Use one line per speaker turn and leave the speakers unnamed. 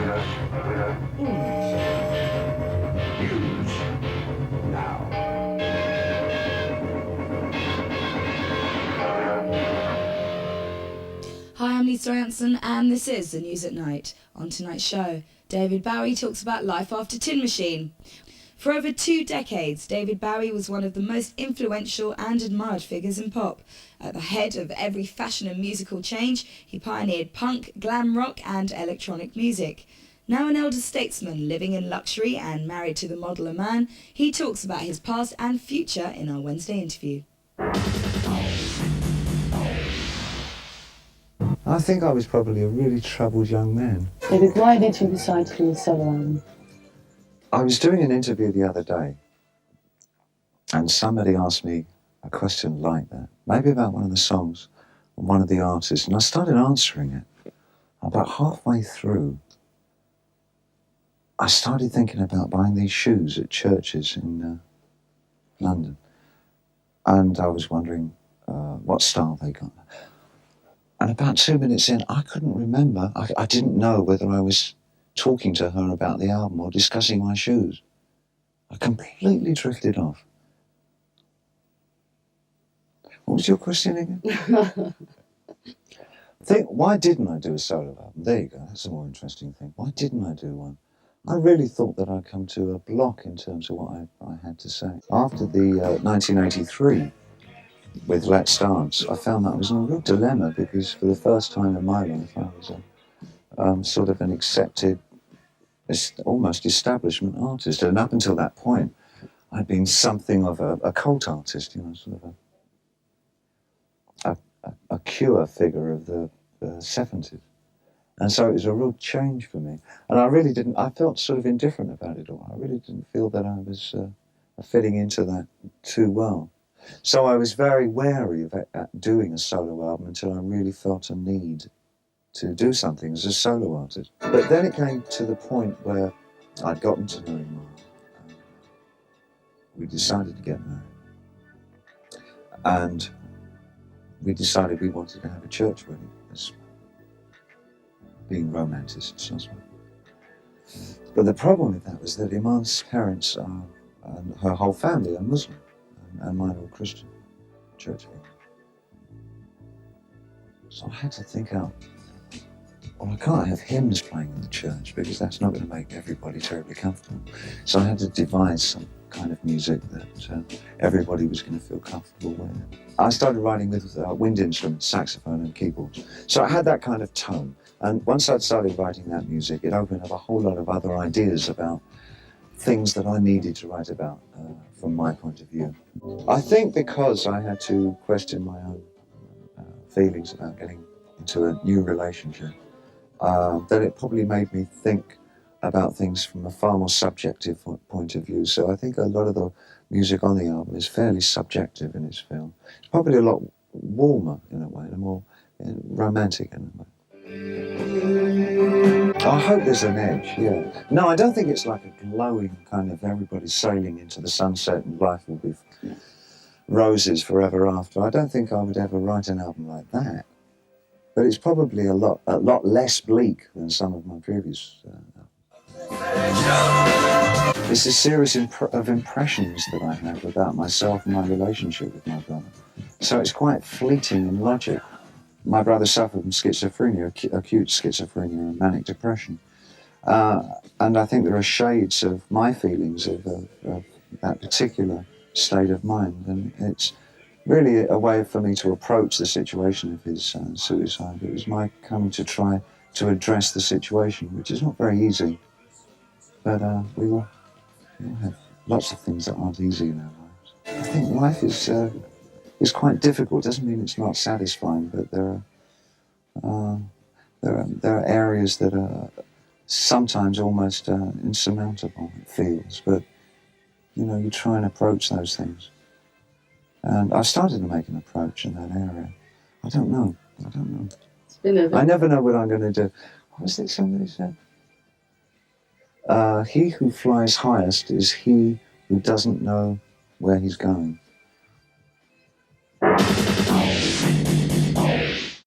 Hi, I'm Lisa Anson, and this is The News at Night. On tonight's show, David Bowie talks about life after Tin Machine. For over 2 decades, David Bowie was one of the most influential and admired figures in pop. At the head of every fashion and musical change, he pioneered punk, glam rock and electronic music. Now an elder statesman living in luxury and married to the model Iman, he talks about his past and future in our Wednesday interview.
I think I was probably a really troubled young man.
David, why did you decide to do a solo album?
I was doing an interview the other day, and somebody asked me a question like that, maybe about one of the songs and one of the artists, and I started answering it. About halfway through, I started thinking about buying these shoes at churches in London, and I was wondering what style they got. And about 2 minutes in, I couldn't remember. I didn't know whether I was talking to her about the album or discussing my shoes. I completely drifted off. What was your question again? Why didn't I do a solo album? There you go, that's a more interesting thing. Why didn't I do one? I really thought that I'd come to a block in terms of what I had to say. After the 1983, with Let's Dance, I found that I was in a real dilemma because for the first time in my life I was sort of an accepted, almost establishment artist, and up until that point I'd been something of a cult artist, you know, sort of a cure figure of the 70s. And so it was a real change for me. And I felt sort of indifferent about it all. I really didn't feel that I was fitting into that too well. So I was very wary of doing a solo album until I really felt a need to do something as a solo artist. But then it came to the point where I'd gotten to know him. We decided to get married. And we decided we wanted to have a church wedding, as being romanticists as well. But the problem with that was that Iman's parents and her whole family are Muslim. And mine were Christian church. So I had to think out, well, I can't have hymns playing in the church because that's not going to make everybody terribly comfortable. So I had to devise some kind of music that everybody was going to feel comfortable with. I started writing with wind instruments, saxophone and keyboards. So I had that kind of tone. And once I'd started writing that music, it opened up a whole lot of other ideas about things that I needed to write about from my point of view. I think because I had to question my own feelings about getting into a new relationship, that it probably made me think about things from a far more subjective point of view. So I think a lot of the music on the album is fairly subjective in its feel. It's probably a lot warmer in a way, and more romantic in a way. I hope there's an edge, yeah. No, I don't think it's like a glowing kind of everybody's sailing into the sunset and life will be roses forever after. I don't think I would ever write an album like that. But it's probably a lot less bleak than some of my previous albums. It's a series of impressions that I have about myself and my relationship with my brother. So it's quite fleeting in logic. My brother suffered from schizophrenia, acute schizophrenia and manic depression. And I think there are shades of my feelings of that particular state of mind. And it's really a way for me to approach the situation of his suicide. It was my coming to try to address the situation, which is not very easy. But we have lots of things that aren't easy in our lives. I think life is quite difficult. Doesn't mean it's not satisfying, but there are areas that are sometimes almost insurmountable, it feels. But you know, you try and approach those things. And I've started to make an approach in that area. I don't know. I never know what I'm going to do. What was it somebody said? He who flies highest is he who doesn't know where he's going.